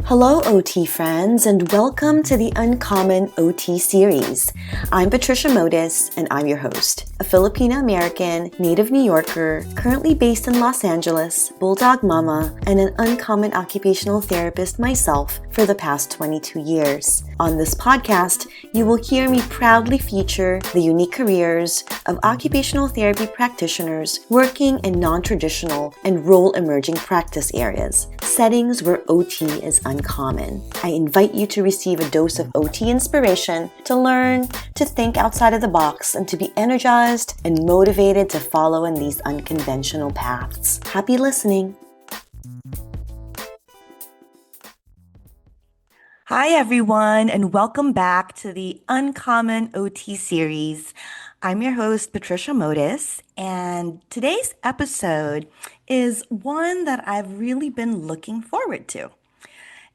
Hello, OT friends, and welcome to the Uncommon OT series. I'm Patricia Modis, and I'm your host, a Filipino-American, native New Yorker, currently based in Los Angeles, bulldog mama, and an uncommon occupational therapist myself for the past 22 years. On this podcast, you will hear me proudly feature the unique careers of occupational therapy practitioners working in non-traditional and role-emerging practice areas, settings where OT is uncommon. I invite you to receive a dose of OT inspiration, to learn, to think outside of the box, and to be energized and motivated to follow in these unconventional paths. Happy listening. Hi, everyone, and welcome back to the Uncommon OT series. I'm your host, Patricia Modis, and today's episode is one that I've really been looking forward to.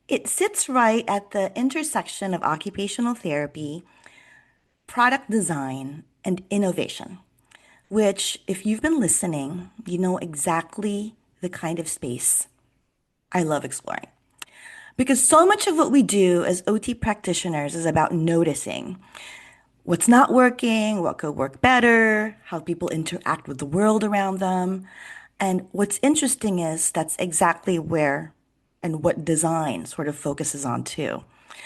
It sits right at the intersection of occupational therapy, product design, and innovation, which, if you've been listening, you know exactly the kind of space I love exploring. Because so much of what we do as OT practitioners is about noticing what's not working, what could work better, how people interact with the world around them. And what's interesting is that's exactly where and what design sort of focuses on too.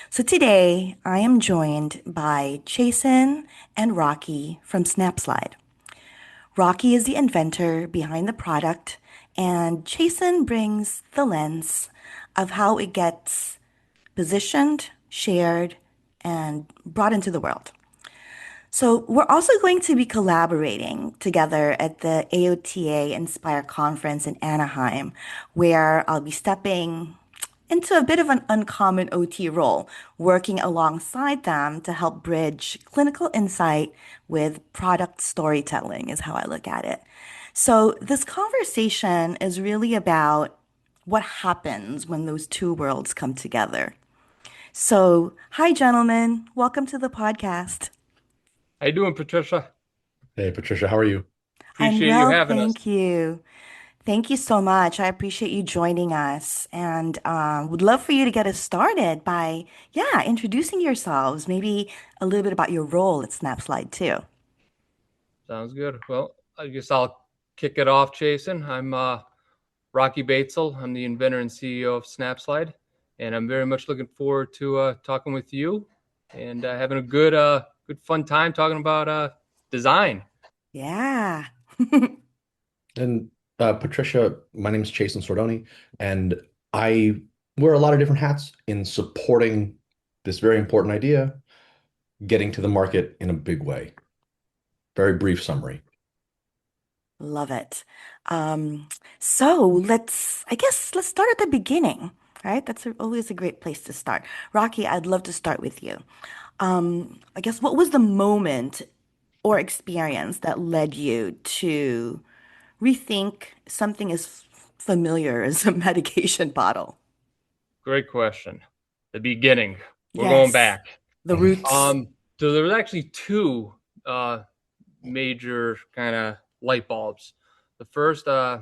So today I am joined by Chason and Rocky from SnapSlide. Rocky is the inventor behind the product, and Chason brings the lens of how it gets positioned, shared, and brought into the world. So we're also going to be collaborating together at the AOTA Inspire conference in Anaheim, where I'll be stepping into a bit of an uncommon OT role, working alongside them to help bridge clinical insight with product storytelling, is how I look at it. So this conversation is really about what happens when those two worlds come together. So, hi, gentlemen. Welcome to the podcast. How you doing, Patricia? Hey, Patricia, how are you? I'm Appreciate you well, having us. thank you. Thank you so much. I appreciate you joining us and would love for you to get us started by, introducing yourselves, maybe a little bit about your role at SnapSlide too. Sounds good. Well, I guess I'll kick it off, Chason. I'm Rocky Batzel. I'm the inventor and CEO of SnapSlide, and I'm very much looking forward to talking with you and having a good fun time talking about design. Yeah. And Patricia, my name is Chason Sordoni, and I wear a lot of different hats in supporting this very important idea, getting to the market in a big way. Very brief summary. Love it. Um, so let's start at the beginning, right? Always a great place to start. Rocky, I'd love to start with you. I guess what was the moment or experience that led you to rethink something as familiar as a medication bottle? Great question. The beginning. We're going Yes, back. the roots. So there was actually two uh, major kind of light bulbs. The first, I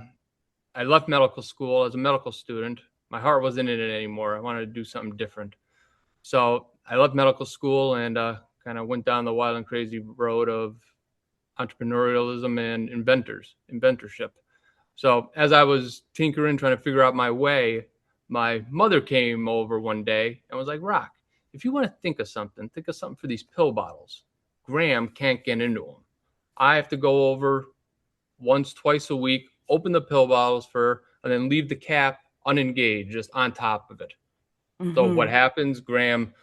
left medical school as a medical student. My heart wasn't in it anymore. I wanted to do something different. So I left medical school and kind of went down the wild and crazy road of entrepreneurialism and inventorship. So as I was tinkering, trying to figure out my way, my mother came over one day and was like, Rock, if you want to think of something for these pill bottles. Graham can't get into them. I have to go over once, twice a week, open the pill bottles for her, and then leave the cap unengaged, just on top of it. So what Mm-hmm. happens? Graham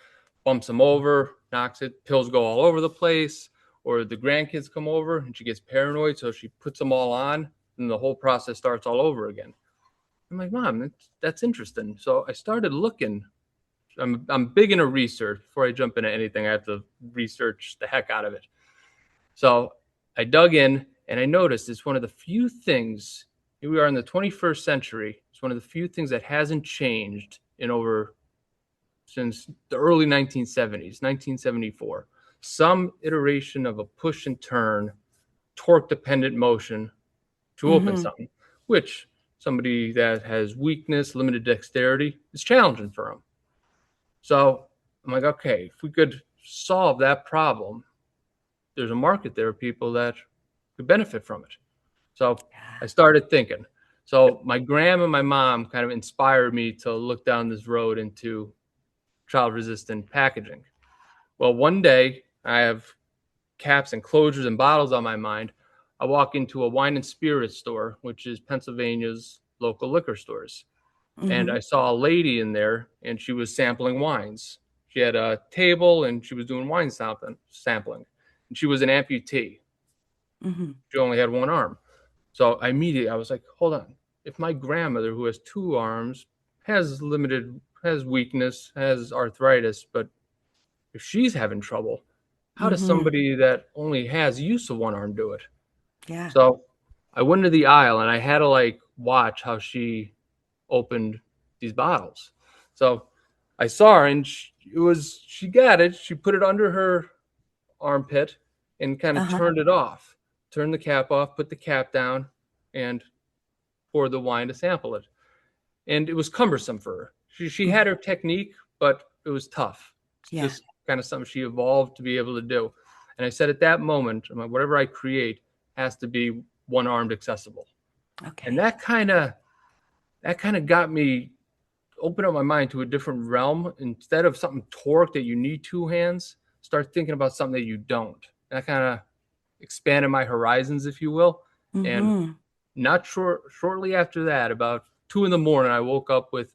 bumps him over, knocks it, pills go all over the place, or the grandkids come over and she gets paranoid, so she puts them all on, and the whole process starts all over again. I'm like, Mom, that's interesting. So I started looking. I'm big into research. Before I jump into anything, I have to research the heck out of it. So I dug in and I noticed it's one of the few things, here we are in the 21st century, it's one of the few things that hasn't changed in over since the early 1970s, 1974. Some iteration of a push and turn, torque dependent motion to open Mm-hmm. something, which somebody that has weakness, limited dexterity, is challenging for them. So I'm like, okay, if we could solve that problem, there's a market there of people that could benefit from it. So I started thinking. So my grandma and my mom kind of inspired me to look down this road into child resistant packaging. Well, one day I have caps and closures and bottles on my mind. I walk into a wine and spirit store, which is Pennsylvania's local liquor stores. And Mm-hmm. I saw a lady in there and she was sampling wines. She had a table and she was doing wine sampling. And she was an amputee. Mm-hmm. She only had one arm. So I was like, hold on. If my grandmother, who has two arms, has weakness, has arthritis, but if she's having trouble, how does Mm-hmm. somebody that only has use of one arm do it? Yeah. So I went into the aisle and I had to like watch how she opened these bottles. So I saw her and she got it. She put it under her armpit and kind of Uh-huh. turned it off, turned the cap off, put the cap down, and poured the wine to sample it. And it was cumbersome for her. She Mm. had her technique, but it was tough. It's Yeah. just kind of something she evolved to be able to do. And I said at that moment, I'm like, whatever I create has to be one armed accessible. And Okay. that kind of got me open up my mind to a different realm. Instead of something torque that you need two hands, start thinking about something that you don't. And that kind of expanded my horizons, if you will. And Mm-hmm. shortly after that, about 2 in the morning, I woke up with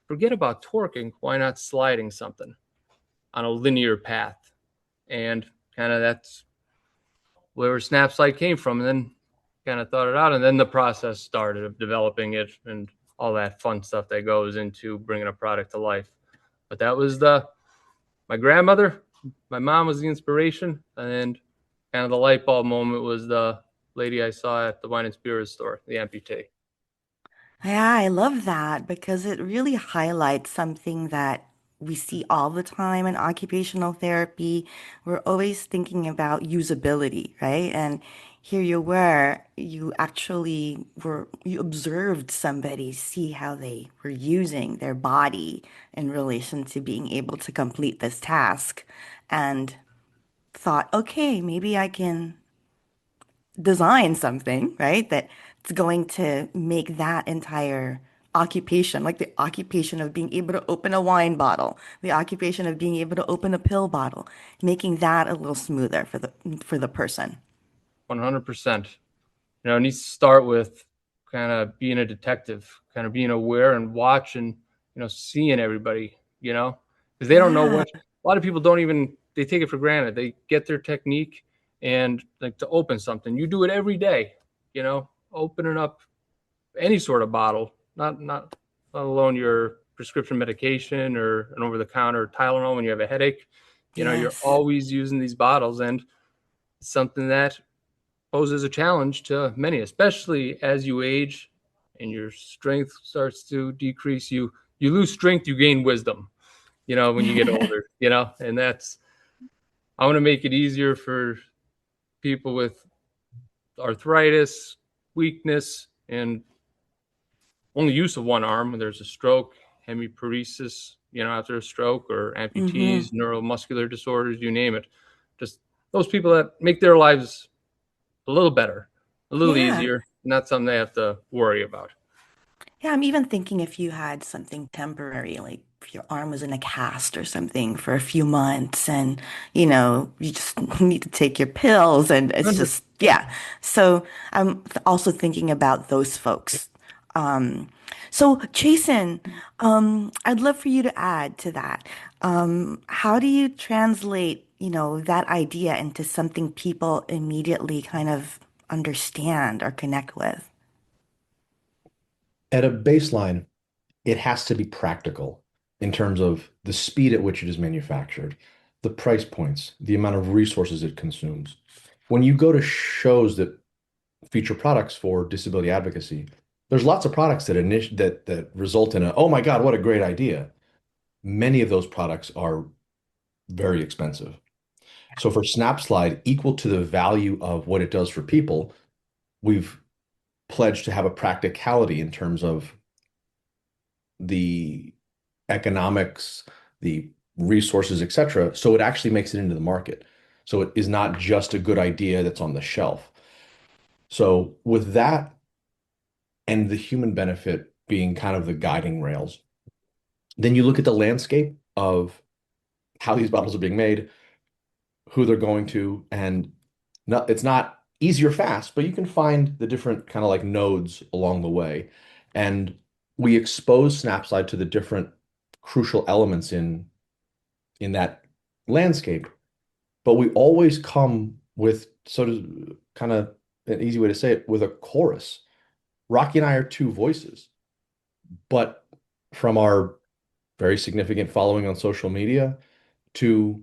forget about torquing. Why not sliding something on a linear path? And kind of that's where SnapSlide came from. And then kind of thought it out. And then the process started of developing it and all that fun stuff that goes into bringing a product to life. But that was my grandmother. My mom was the inspiration. And kind of the light bulb moment was the lady I saw at the wine and spirits store, the amputee. Yeah, I love that because it really highlights something that we see all the time in occupational therapy. We're always thinking about usability, right? And here you were, you observed somebody see how they were using their body in relation to being able to complete this task and thought, okay, maybe I can design something, right? That's going to make that entire occupation, like the occupation of being able to open a wine bottle, the occupation of being able to open a pill bottle, making that a little smoother for the person. 100%. It needs to start with kind of being a detective, kind of being aware and watching, seeing everybody, because they don't know Yeah. what, a lot of people don't even, they take it for granted. They get their technique and like to open something. You do it every day, opening up any sort of bottle, not let alone your prescription medication or an over the counter Tylenol when you have a headache. You're Yes. always using these bottles and it's something that poses a challenge to many, especially as you age and your strength starts to decrease. You lose strength, you gain wisdom, when you get older, and that's I want to make it easier for people with arthritis, weakness, and only use of one arm when there's a stroke, hemiparesis, after a stroke, or Mm-hmm. amputees, neuromuscular disorders, you name it. Just those people that make their lives a little better, a little Yeah. easier, not something they have to worry about. Yeah, I'm even thinking if you had something temporary, like if your arm was in a cast or something for a few months and, you just need to take your pills and it's just, yeah. So I'm also thinking about those folks. Um, so Jason, I'd love for you to add to that. How do you translate, that idea into something people immediately kind of understand or connect with? At a baseline, it has to be practical in terms of the speed at which it is manufactured, the price points, the amount of resources it consumes. When you go to shows that feature products for disability advocacy, there's lots of products that result in a, oh my God, what a great idea. Many of those products are very expensive. So for SnapSlide, equal to the value of what it does for people, we've pledged to have a practicality in terms of the economics, the resources, etc. So it actually makes it into the market. So it is not just a good idea that's on the shelf. So with that and the human benefit being kind of the guiding rails, then you look at the landscape of how these bottles are being made, who they're going to, and it's not easy or fast, but you can find the different kind of like nodes along the way. And we expose SnapSlide to the different crucial elements in that landscape, but we always come with sort of kind of an easy way to say it with a chorus. Rocky and I are two voices, but from our very significant following on social media to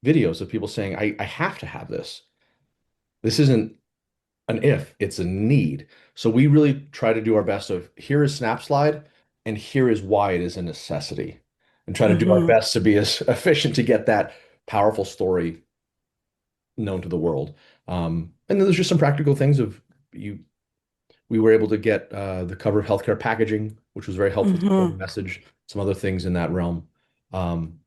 videos of people saying, I have to have this. This isn't an if, it's a need. So we really try to do our best of here is SnapSlide and here is why it is a necessity. And try to do our Mm-hmm. best to be as efficient to get that powerful story known to the world. And then there's just some practical things of you we were able to get the cover of healthcare packaging, which was very helpful to share the Mm-hmm. message, some other things in that realm. Um,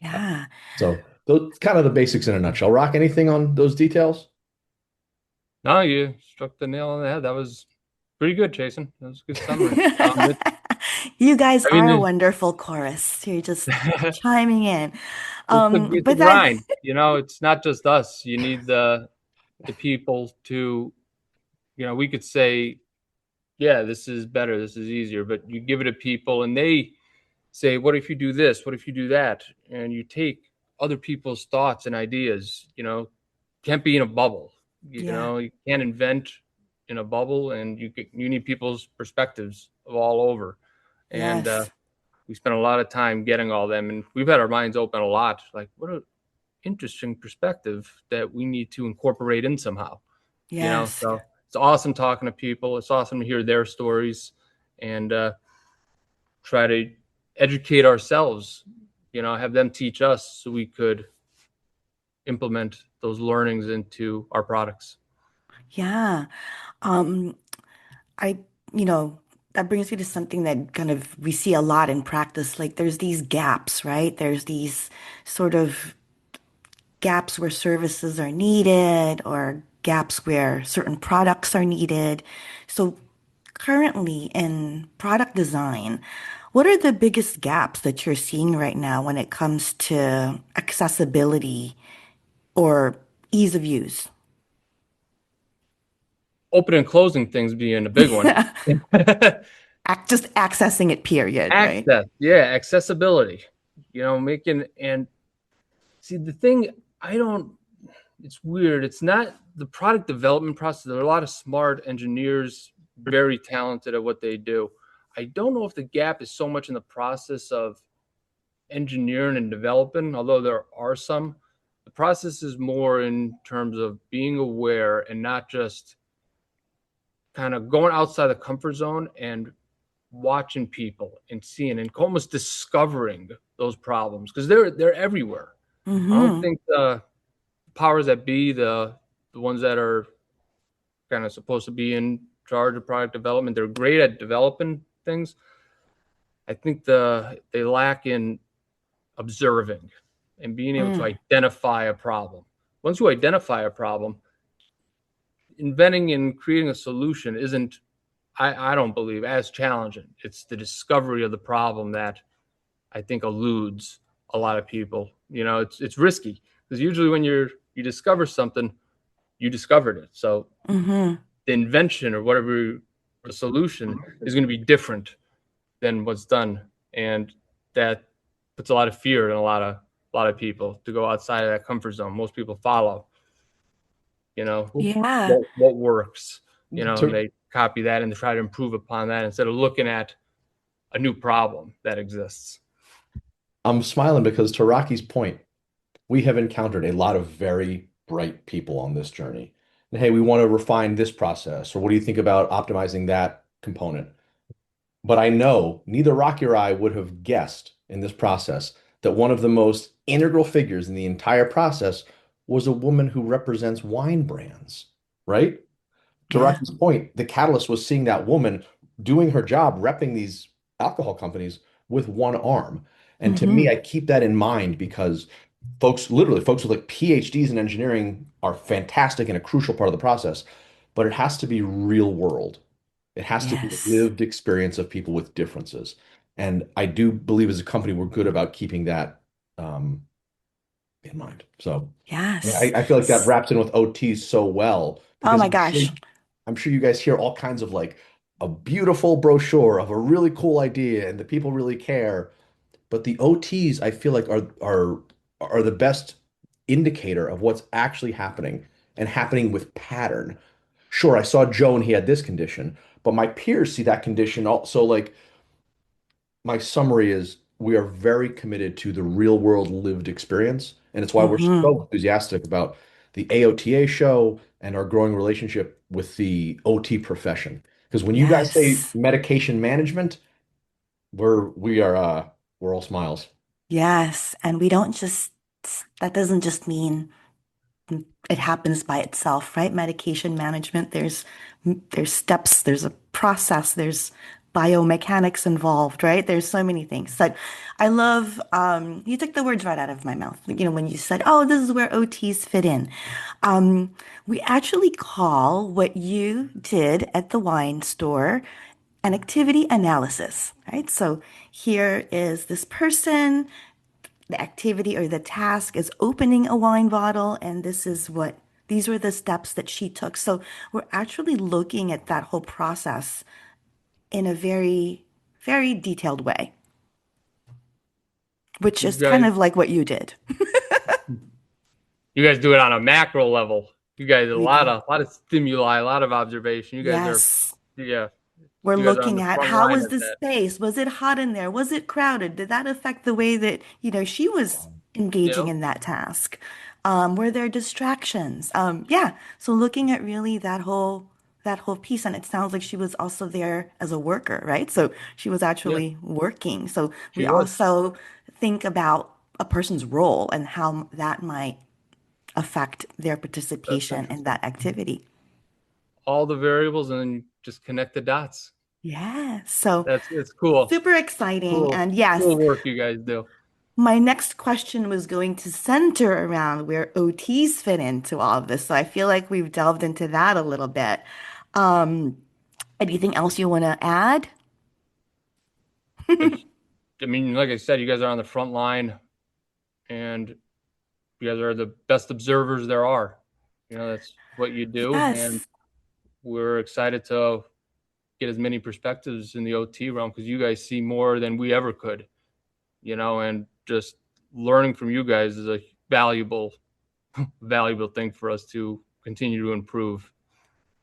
Yeah. so those kind of the basics in a nutshell. Rock, anything on those details? No, you struck the nail on the head. That was pretty good, Jason. That was a good summary. You guys I are a mean, wonderful chorus. You're just chiming in. it's a But that, grind. It's not just us. You need the people to, we could say, yeah, this is better, this is easier, but you give it to people and they say, what if you do this? What if you do that? And you take other people's thoughts and ideas, can't be in a bubble. yeah, You can't invent in a bubble, and you need people's perspectives of all over. And yes, we spent a lot of time getting all them, and we've had our minds open a lot. Like, what an interesting perspective that we need to incorporate in somehow. yes, So it's awesome talking to people. It's awesome to hear their stories and try to educate ourselves, have them teach us so we could implement those learnings into our products. yeah. Um, I, you know, that brings me to something that kind of we see a lot in practice. Like there's these gaps, right? There's these sort of gaps where services are needed or gaps where certain products are needed. So currently in product design, what are the biggest gaps that you're seeing right now when it comes to accessibility or ease of use? Open and closing things being a big one. Just accessing it, period, right? Access, yeah, accessibility. Making and see the thing. I don't. It's weird. It's not the product development process. There are a lot of smart engineers, very talented at what they do. I don't know if the gap is so much in the process of engineering and developing, although there are some. The process is more in terms of being aware and not just kind of going outside the comfort zone and watching people and seeing and almost discovering those problems because they're everywhere. I don't Mm-hmm. think the powers that be, the ones that are kind of supposed to be in charge of product development, they're great at developing things. I think they lack in observing and being able to Mm. identify a problem. Once you identify a problem, inventing and creating a solution isn't, I don't believe, as challenging. It's the discovery of the problem that I think eludes a lot of people. It's risky because usually when you discover something, you discovered it. So Mm-hmm. the invention or whatever the solution is going to be different than what's done, and that puts a lot of fear in a lot of people to go outside of that comfort zone. Most people follow, you know, Yeah. what works, and To, they copy that and they try to improve upon that instead of looking at a new problem that exists. I'm smiling because to Rocky's point, we have encountered a lot of very bright people on this journey. And hey, we want to refine this process, or what do you think about optimizing that component? But I know neither Rocky or I would have guessed in this process that one of the most integral figures in the entire process was a woman who represents wine brands, right? To Yeah. Rocky's point, the catalyst was seeing that woman doing her job, repping these alcohol companies, with one arm. And to me, Hmm. I keep that in mind because folks, literally, folks with like PhDs in engineering are fantastic and a crucial part of the process, but it has to be real world. It has to be Yes. lived experience of people with differences. And I do believe as a company, we're good about keeping that um, in mind. So Yes. I feel like that wraps in with OT so well Oh because my gosh. I'm sure you guys hear all kinds of like a beautiful brochure of a really cool idea and the people really care. But the OTs, I feel like are the best indicator of what's actually happening and happening with pattern. Sure, I saw Joe and he had this condition, but my peers see that condition also. Like my summary is we are very committed to the real world lived experience, and it's why we're Hmm. so enthusiastic about the AOTA show and our growing relationship with the OT profession. Because when you guys say Yes. medication management, we're all smiles. Yes. And we don't just, that doesn't just mean it happens by itself, right? Medication management, there's steps, there's a process, there's biomechanics involved, right? There's so many things. So I love you took the words right out of my mouth. When you said, "Oh, this is where OTs fit in." We actually call what you did at the wine store an activity analysis, right? So here is this person, the activity or the task is opening a wine bottle, and these were the steps that she took. So we're actually looking at that whole process in a very, very detailed way, which You is kind guys, of like what you did. you guys do it on a macro level. You guys, We do. a lot of stimuli, a lot of observation. You guys are, Yes. yeah, We're you guys are on looking the at front how line was of the that. space? Was it hot in there? Was it crowded? Did that affect the way that, she was engaging Yeah, in that task? Were there distractions? Yeah. So looking at really that whole piece, and it sounds like she was also there as a worker, right? So she was yeah, actually working. So we she was. also think about a person's role and how that might affect their That's participation in interesting. that activity. All the variables and then just connect the dots. Yeah. So It's cool. super exciting. Cool, And yes, cool work you guys do. my next question was going to center around where OTs fit into all of this. So I feel like we've delved into that a little bit. Um, Anything else you want to add? It's, I mean, like I said, you guys are on the front line, and you guys are the best observers there are. That's what you do, and Yes. we're excited to get as many perspectives in the OT realm because you guys see more than we ever could. And just learning from you guys is a valuable thing for us to continue to improve.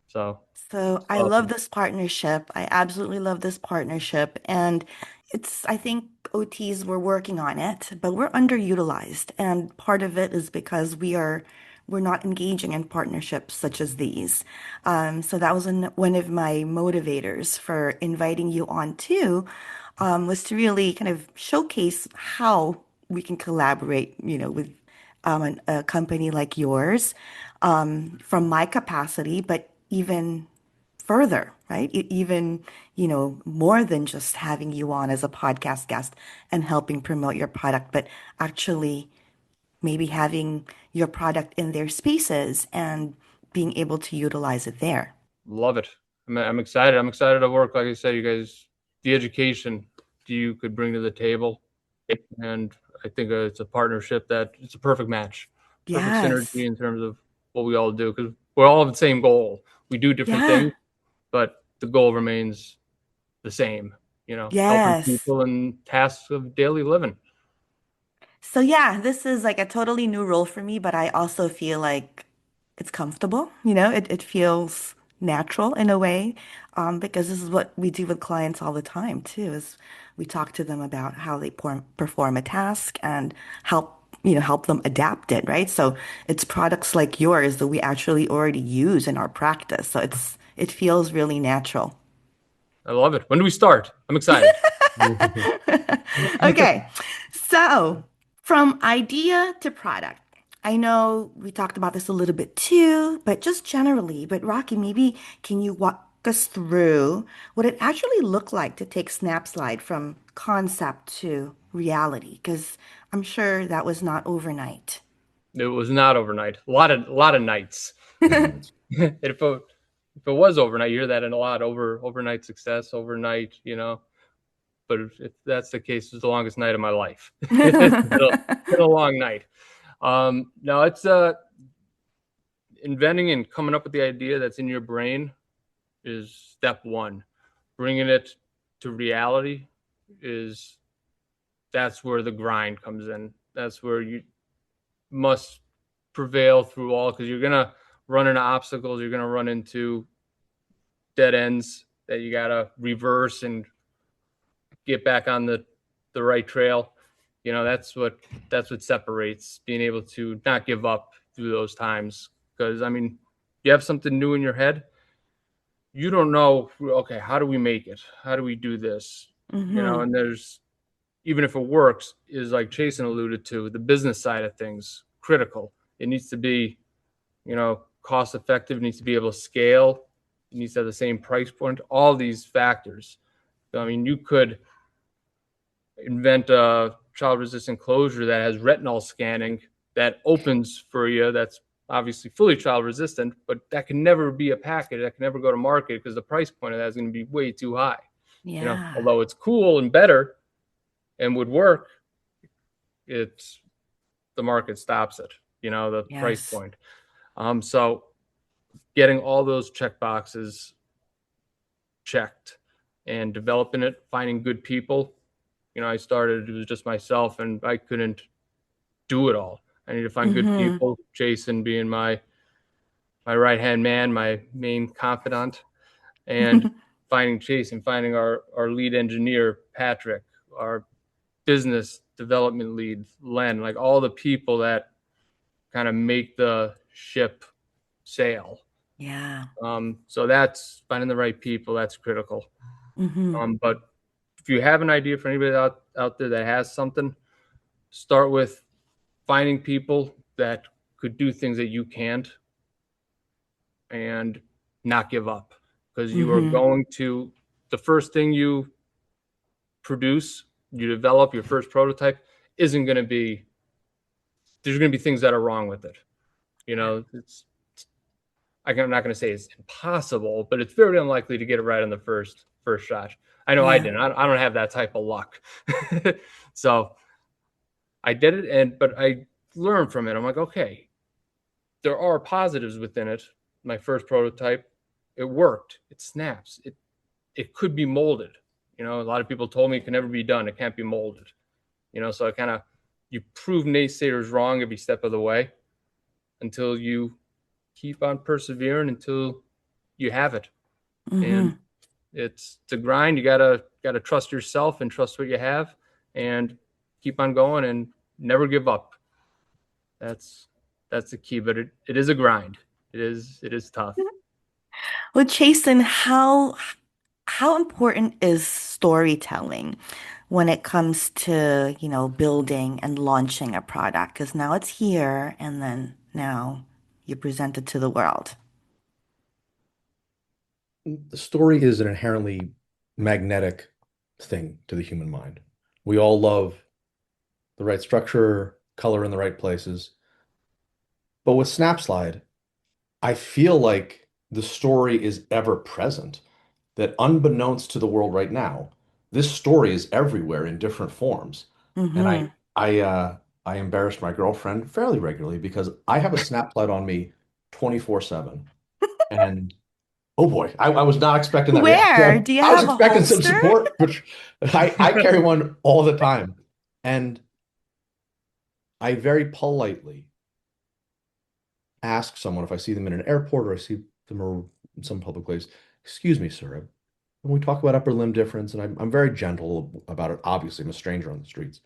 So So it's I love awesome. this partnership. I absolutely love this partnership. And I think OTs were working on it, but we're underutilized. And part of it is because we're not engaging in partnerships such as these. So that was one of my motivators for inviting you on too, was to really kind of showcase how we can collaborate, with a company like yours, from my capacity, but even further, right? Even, more than just having you on as a podcast guest and helping promote your product, but actually maybe having your product in their spaces and being able to utilize it there. Love it. I'm excited. I'm excited to work. Like I said, you guys, the education you could bring to the table, and I think it's a partnership that it's a perfect match, perfect synergy Yes. in terms of what we all do because we're all have the same goal. We do different Yeah. things, but the goal remains the same. Helping Yes. people in tasks of daily living. So yeah, this is like a totally new role for me, but I also feel like it's comfortable. It feels natural in a way, because this is what we do with clients all the time too, is we talk to them about how they perform a task and help them adapt it, right? So it's products like yours that we actually already use in our practice. So it feels really natural. I love it. When do we start? I'm excited. Okay, so from idea to product. I know we talked about this a little bit too, but just generally, but Rocky, maybe can you us through what it actually looked like to take SnapSlide from concept to reality? Because I'm sure that was not overnight. It was not overnight. A lot of nights. If it was overnight, you hear that in a lot overnight success, overnight, But if that's the case, it's the longest night of my life. It's been a long night. No, it's inventing and coming up with the idea that's in your brain is step one. Bringing it to reality is that's where the grind comes in. That's where you must prevail through all, because you're gonna run into obstacles. You're gonna run into dead ends that you gotta reverse and get back on the right trail. That's what separates being able to not give up through those times. Because I mean, you have something new in your head, you don't know, okay, how do we make it? How do we do this? Mm-hmm. And there's, even if it works, is like Chason alluded to, the business side of things, critical. It needs to be, cost effective, it needs to be able to scale, it needs to have the same price point, all these factors. I mean, you could invent a child resistant closure that has retinal scanning that opens for you, that's obviously fully child resistant, but that can never be a package, that can never go to market because the price point of that is going to be way too high. Yeah. Although it's cool and better and would work, it's the market stops it, the price Yes. point. So getting all those check boxes checked and developing it, finding good people. I started, it was just myself and I couldn't do it all. I need to find good Mm-hmm. people. Jason being my right hand man, my main confidant, and finding Jason, finding our lead engineer Patrick, our business development lead Len, like all the people that kind of make the ship sail. Yeah. So that's finding the right people. That's critical. Mm-hmm. But if you have an idea for anybody out there that has something, start with finding people that could do things that you can't, and not give up, because you are Mm-hmm. going to, the first thing you produce, you develop, your first prototype isn't going to be, there's going to be things that are wrong with it. It's, I'm not going to say it's impossible, but it's very unlikely to get it right on the first shot. I know I Yeah. didn't. I don't have that type of luck. So I did it, but I learned from it. I'm like, okay, there are positives within it. My first prototype, it worked. It snaps. It could be molded. A lot of people told me it can never be done. It can't be molded. So I kind of, you prove naysayers wrong every step of the way until you keep on persevering until you have it. And Mm-hmm. it's a grind. You gotta trust yourself and trust what you have, and keep on going and never give up. That's that's the key. But it is a grind. It is tough. Well, Chasen, how important is storytelling when it comes to, building and launching a product? Because now it's here and then now you present it to the world. The story is an inherently magnetic thing to the human mind. We all love the right structure, color in the right places. But with SnapSlide, I feel like the story is ever present, that unbeknownst to the world right now, this story is everywhere in different forms. And Mm-hmm. I embarrass my girlfriend fairly regularly because I have a SnapSlide on me 24/7. And oh boy, I was not expecting that Where? reaction. Do you I was have a expecting some holster? support, but I carry one all the time. And I very politely ask someone if I see them in an airport or I see them in some public place, excuse me, sir. When we talk about upper limb difference, and I'm very gentle about it. Obviously, I'm a stranger on the streets.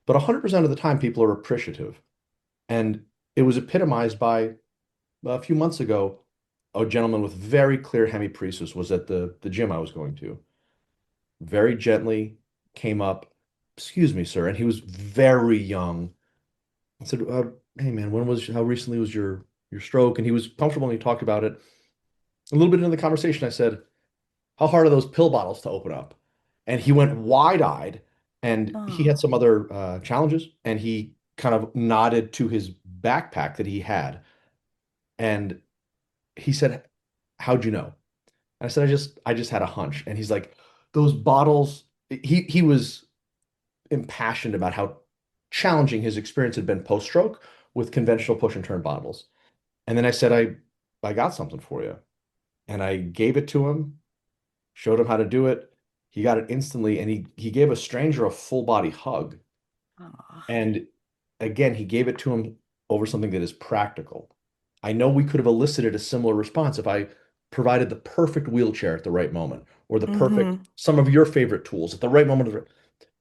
But 100% of the time, people are appreciative. And it was epitomized by a few months ago, a gentleman with very clear hemipresis was at the gym I was going to. Very gently came up, excuse me, sir. And he was very young. I said, hey man, how recently was your stroke? And he was comfortable and he talked about it. a little bit into the conversation, I said, how hard are those pill bottles to open up? And he went wide-eyed, and he had Oh, some other challenges, and he kind of nodded to his backpack that he had. And he said, how'd you know? And I said, I just had a hunch. And he's like, those bottles, he was impassioned about how challenging his experience had been post-stroke with conventional push and turn bottles. And then I said, I got something for you. And I gave it to him, showed him how to do it. He got it instantly, and he gave a stranger a full body hug. oh, And again, he gave it to him over something that is practical. I know we could have elicited a similar response if I provided the perfect wheelchair at the right moment, or the perfect mm-hmm. some of your favorite tools at the right moment.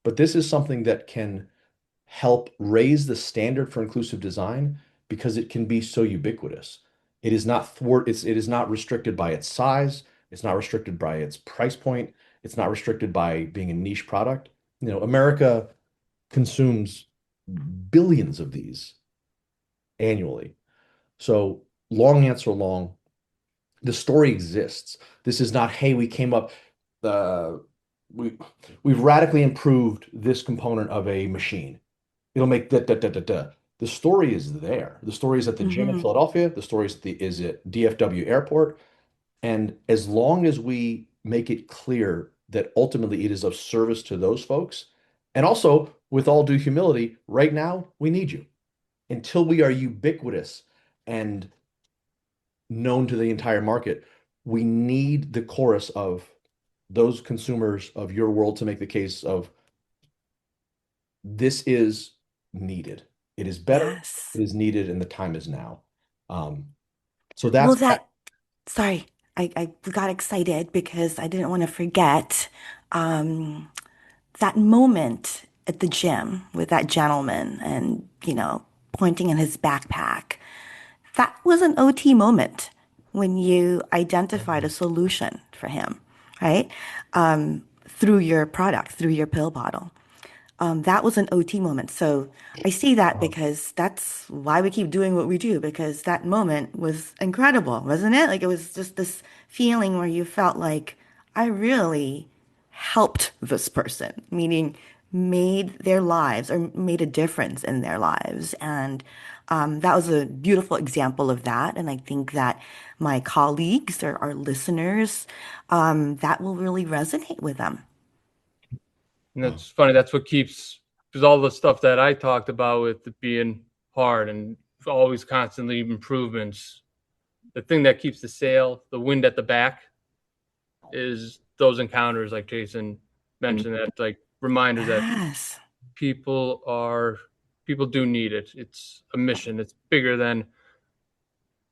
But this is something that can help raise the standard for inclusive design because it can be so ubiquitous. It is not it is not restricted by its size, it's not restricted by its price point, it's not restricted by being a niche product. America consumes billions of these annually. So long answer long, the story exists. This is not, hey, we came up, uh, we we've radically improved this component of a machine. It'll make da da da da da. The story is there. The story is at the gym in Mm-hmm. Philadelphia. The story is at DFW Airport. And as long as we make it clear that ultimately it is of service to those folks, and also with all due humility, right now we need you until we are ubiquitous and known to the entire market. We need the chorus of those consumers of your world to make the case of this is needed. It is better, Yes. it is needed, and the time is now. Um, so Well, that's sorry, I got excited because I didn't want to forget um, that moment at the gym with that gentleman and, pointing in his backpack. That was an OT moment when you identified a solution for him, right? Through your product, through your pill bottle. That was an OT moment. So I see that um, because that's why we keep doing what we do, because that moment was incredible, wasn't it? Like it was just this feeling where you felt like I really helped this person, meaning made their lives or made a difference in their lives. And that was a beautiful example of that. And I think that my colleagues or our listeners, that will really resonate with them. And it's funny. That's what keeps, because all the stuff that I talked about with it being hard and always constantly improvements. The thing that keeps the sale, the wind at the back, is those encounters, like Jason mentioned, that like reminders that Yes. people are people do need it. It's a mission. It's bigger than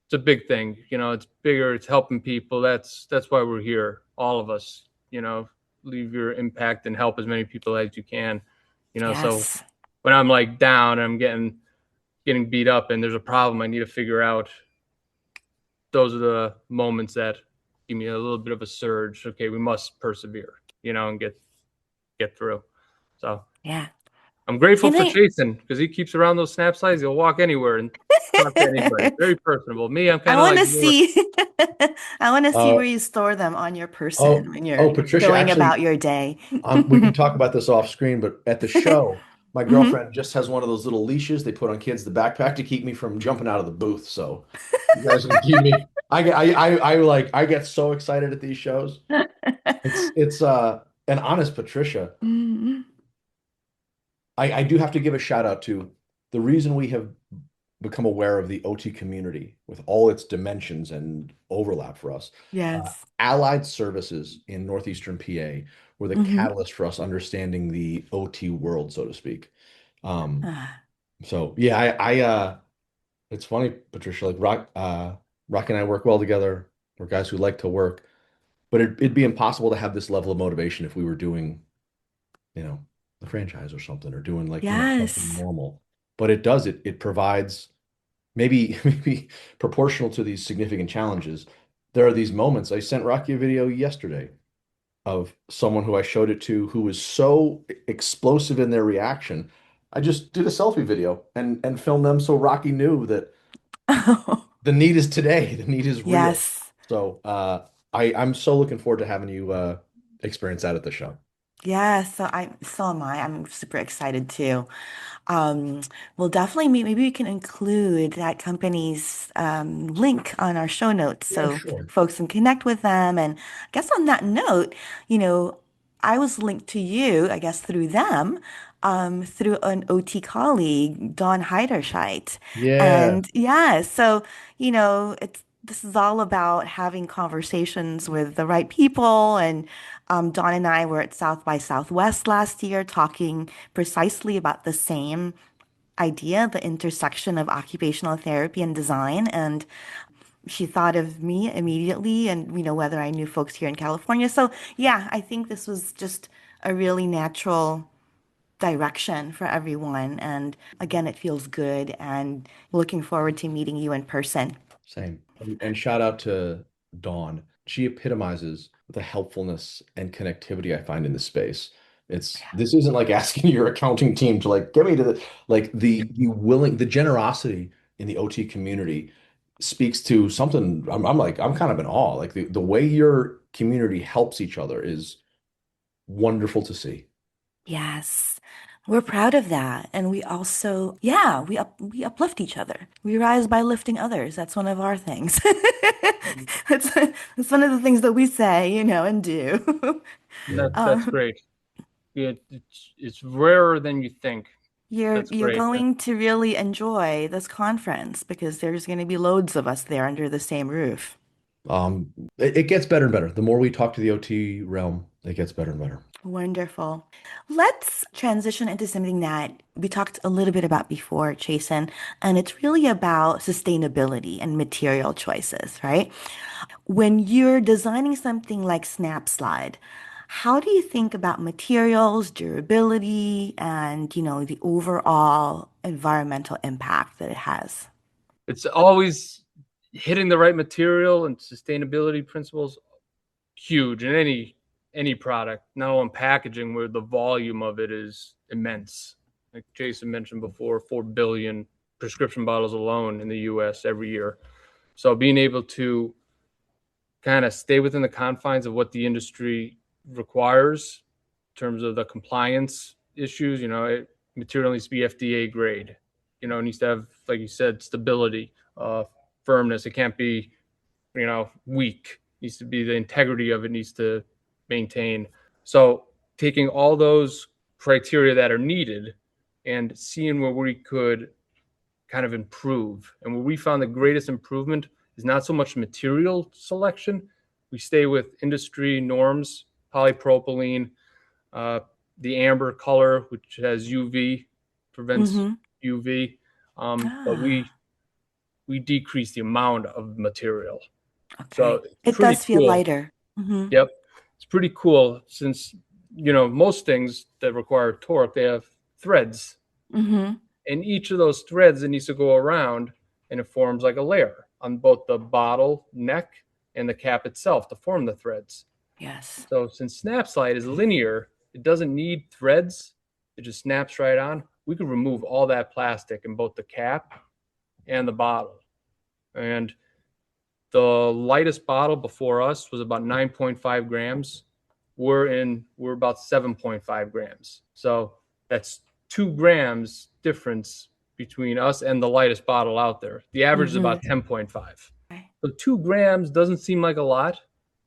it's a big thing. It's bigger. It's helping people. That's why we're here. All of us. Leave your impact and help as many people as you can. So Yes. when I'm like down, and I'm getting beat up, and there's a problem I need to figure out. Those are the moments that give me a little bit of a surge. Okay, we must persevere. And get through. So Yeah. I'm grateful Can for I Chasen because he keeps around those SnapSlides. He'll walk anywhere and talk to anybody. Very personable. Me, I'm I kind of want like to more. see I want to see uh, where you store them on your person oh, when you're oh, Patricia, going actually, about your day. we can talk about this off screen, but at the show, my Hmm. girlfriend just has one of those little leashes they put on kids, the backpack to keep me from jumping out of the booth. So you guys can keep me. I get so excited at these shows. It's an honest Patricia. Hmm. I do have to give a shout out to the reason we have become aware of the OT community with all its dimensions and overlap for us. Yes. Allied services in Northeastern PA were the Hmm. catalyst for us understanding the OT world, so to speak. Um, Ah, so yeah, it's funny, Patricia, like Rock and I work well together. We're guys who like to work, but it'd be impossible to have this level of motivation if we were doing, you know, the franchise or something, or doing like, something yes. normal. But it provides maybe maybe proportional to these significant challenges. There are these moments. I sent Rocky a video yesterday of someone who I showed it to who was so explosive in their reaction. I just did a selfie video and filmed them so Rocky knew that Oh, the need is today. The need is real. yes. So I'm so looking forward to having you experience that at the show. Yeah, so am I. I'm super excited too. Um, we'll definitely maybe we can include that company's link on our show notes Yeah, so sure. folks can connect with them. And I guess on that note, you know, I was linked to you, I guess through them, through an OT colleague, Dawn Heiderscheit. Yeah, And yeah, so, this is all about having conversations with the right people. And Dawn and I were at South by Southwest last year talking precisely about the same idea, the intersection of occupational therapy and design. And she thought of me immediately and, whether I knew folks here in California. So, yeah, I think this was just a really natural direction for everyone. And again, it feels good and looking forward to meeting you in person. same. And shout out to Dawn. She epitomizes the helpfulness and connectivity I find in this space. This isn't like asking your accounting team to like get me to the generosity in the OT community speaks to something. I'm kind of in awe. Like the way your community helps each other is wonderful to see. Yes. We're proud of that. And we also, yeah, we uplift each other. We rise by lifting others. That's one of our things. That's one of the things that we say, and do. Yeah. That's great. Yeah, it's rarer than you think. You're That's you're great. going to really enjoy this conference because there's going to be loads of us there under the same roof. It gets better and better. The more we talk to the OT realm, it gets better and better. Wonderful. Let's transition into something that we talked a little bit about before, Chasen, and it's really about sustainability and material choices, right? When you're designing something like SnapSlide, how do you think about materials, durability, and, the overall environmental impact that it has? It's always hitting the right material and sustainability principles huge in any product, not only in packaging where the volume of it is immense. Like Jason mentioned before, 4 billion prescription bottles alone in the US every year. So being able to kind of stay within the confines of what the industry requires in terms of the compliance issues, material needs to be FDA grade. It needs to have, like you said, stability, firmness. It can't be, weak. It needs to be the integrity of it needs to maintain. So taking all those criteria that are needed and seeing where we could kind of improve. And where we found the greatest improvement is not so much material selection. We stay with industry norms, polypropylene, uh, the amber color, which has UV, prevents Mm-hmm. UV. But we Ah, we decrease the amount of material. So okay. it's It pretty does feel cool. lighter. Mm-hmm. Yep. It's pretty cool since, most things that require torque, they have threads. Mm-hmm. And each of those threads that needs to go around and it forms like a layer on both the bottle neck and the cap itself to form the threads. Yes. So since SnapSlide is linear, it doesn't need threads. It just snaps right on. We could remove all that plastic in both the cap and the bottle. And the lightest bottle before us was about 9.5 grams. We're about 7.5 grams. So that's 2 grams difference between us and the lightest bottle out there. The average is Mm-hmm. about 10.5. Okay. So 2 grams doesn't seem like a lot.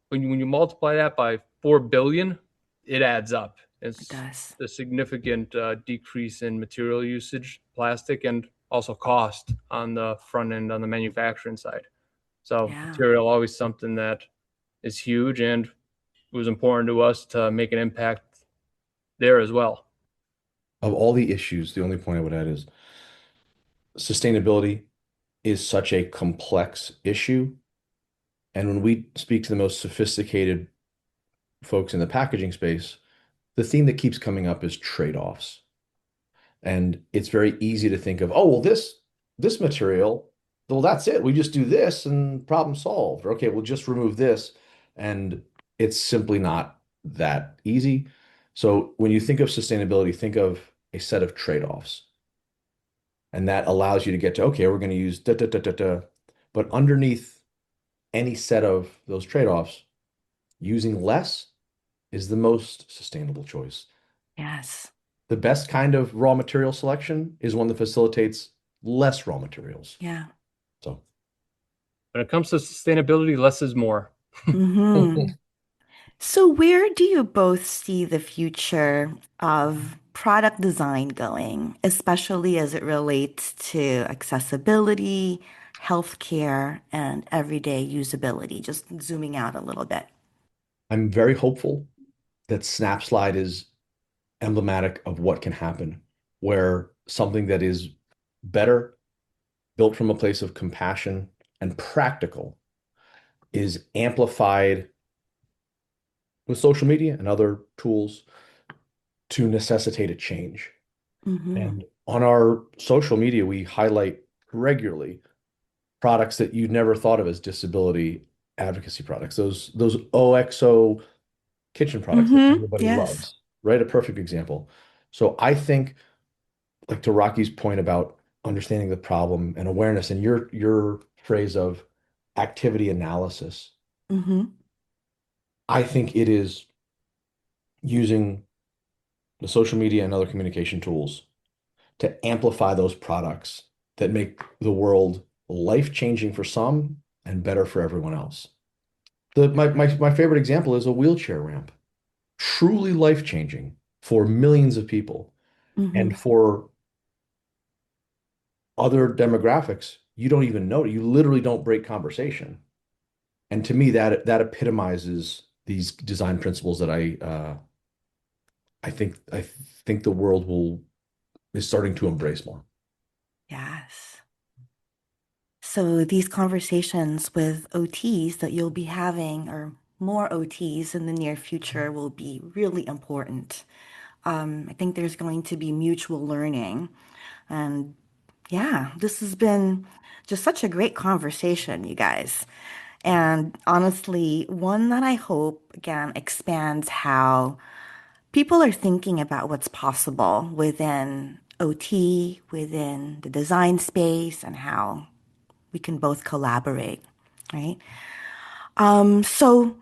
When you multiply that by 4 billion, it adds up. It It's does. a significant decrease in material usage, plastic, and also cost on the front end on the manufacturing side. So Yeah. material always something that is huge, and it was important to us to make an impact there as well. Of all the issues, the only point I would add is sustainability is such a complex issue. And when we speak to the most sophisticated folks in the packaging space, the theme that keeps coming up is trade-offs. And it's very easy to think of, oh, well, this material, well, that's it. We just do this and problem solved. Or, okay, we'll just remove this. And it's simply not that easy. So when you think of sustainability, think of a set of trade-offs. And that allows you to get to, okay, we're going to use da da da da da. But underneath any set of those trade-offs, using less is the most sustainable choice. Yes. The best kind of raw material selection is one that facilitates less raw materials. Yeah. So When it comes to sustainability, less is more. Hmm. So where do you both see the future of product design going, especially as it relates to accessibility, healthcare, and everyday usability? Just zooming out a little bit. I'm very hopeful that SnapSlide is emblematic of what can happen, where something that is better, built from a place of compassion and practical, is amplified with social media and other tools to necessitate a change. Hmm. And on our social media, we highlight regularly products that you never thought of as disability advocacy products. Those OXO kitchen products that Hmm. everybody Yes. loves, right? A perfect example. So I think, like to Rocky's point about understanding the problem and awareness, and your phrase of activity analysis, Hmm. I think it is using the social media and other communication tools to amplify those products that make the world life-changing for some and better for everyone else. My favorite example is a wheelchair ramp. Truly life-changing for millions of people. And Hmm. for other demographics, you don't even know it. You literally don't break conversation. And to me, that epitomizes these design principles that I think the world will is starting to embrace more. Yes. So these conversations with OTs that you'll be having, or more OTs in the near future, will be really important. I think there's going to be mutual learning. And yeah, this has been just such a great conversation, you guys. And honestly, one that I hope, again, expands how people are thinking about what's possible within OT, within the design space, and how we can both collaborate, right? So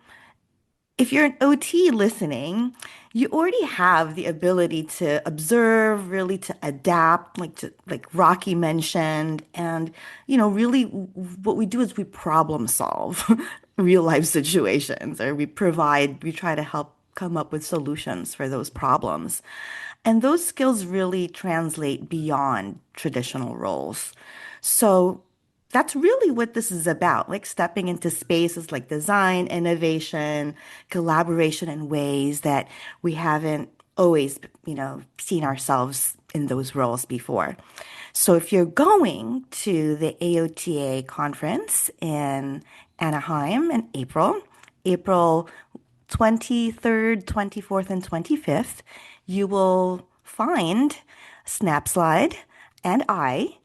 if you're an OT listening, you already have the ability to observe, really to adapt, like Rocky mentioned, and really what we do is we problem solve real life situations, or we try to help come up with solutions for those problems. And those skills really translate beyond traditional roles. So that's really what this is about, like stepping into spaces like design, innovation, collaboration in ways that we haven't always, seen ourselves in those roles before. So if you're going to the AOTA conference in Anaheim in April 23rd, 24th, and 25th, you will find SnapSlide and I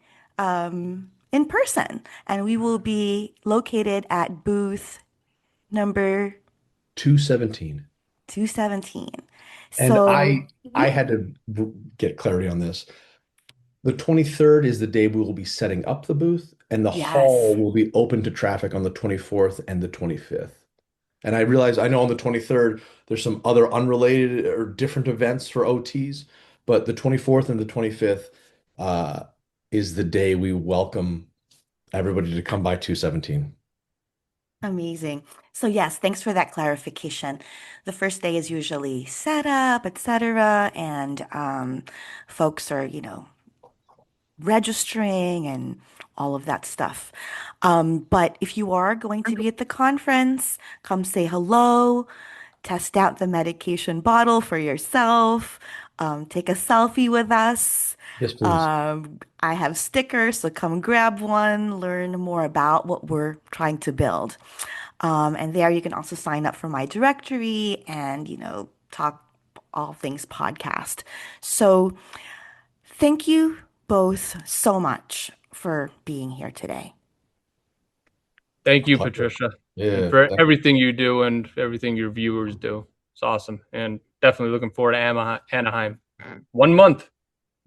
in person. And we will be located at booth number 217. 217. And So, I had to get clarity on this. The 23rd is the day we will be setting up the booth, and the hall yes. will be open to traffic on the 24th and the 25th. And I realize I know on the 23rd there's some other unrelated or different events for OTs, but the 24th and the 25th uh, is the day we welcome everybody to come by 217. Amazing. So yes, thanks for that clarification. The first day is usually setup, etc., and folks are, registering and all of that stuff. But if you are going to be at the conference, come say hello, test out the medication bottle for yourself, take a selfie with us. Yes, please. I have stickers, so come grab one, learn more about what we're trying to build. And there you can also sign up for my directory and, talk all things podcast. So thank you both so much for being here today. Thank A you, pleasure. Patricia, and Yeah, for thank you. everything you do and everything your viewers do. It's awesome. And definitely looking forward to Anaheim. 1 month,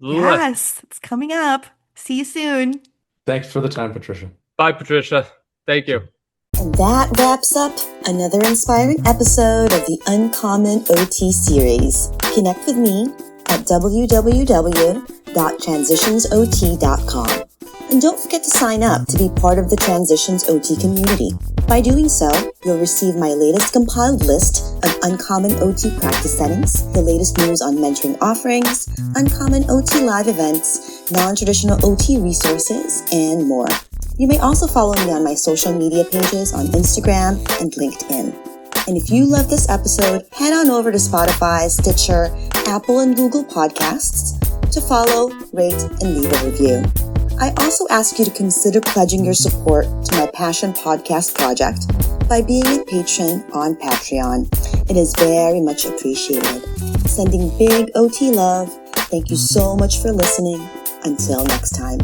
a little less. Yes, it's coming up. See you soon. Thanks for the time, Patricia. Bye, Patricia. Thank you. Cheers. And that wraps up another inspiring episode of the Uncommon OT series. Connect with me at www.transitionsot.com. And don't forget to sign up to be part of the Transitions OT community. By doing so, you'll receive my latest compiled list of uncommon OT practice settings, the latest news on mentoring offerings, uncommon OT live events, non-traditional OT resources, and more. You may also follow me on my social media pages on Instagram and LinkedIn. And if you love this episode, head on over to Spotify, Stitcher, Apple, and Google Podcasts to follow, rate, and leave a review. I also ask you to consider pledging your support to my Passion Podcast project by being a patron on Patreon. It is very much appreciated. Sending big OT love. Thank you so much for listening. Until next time.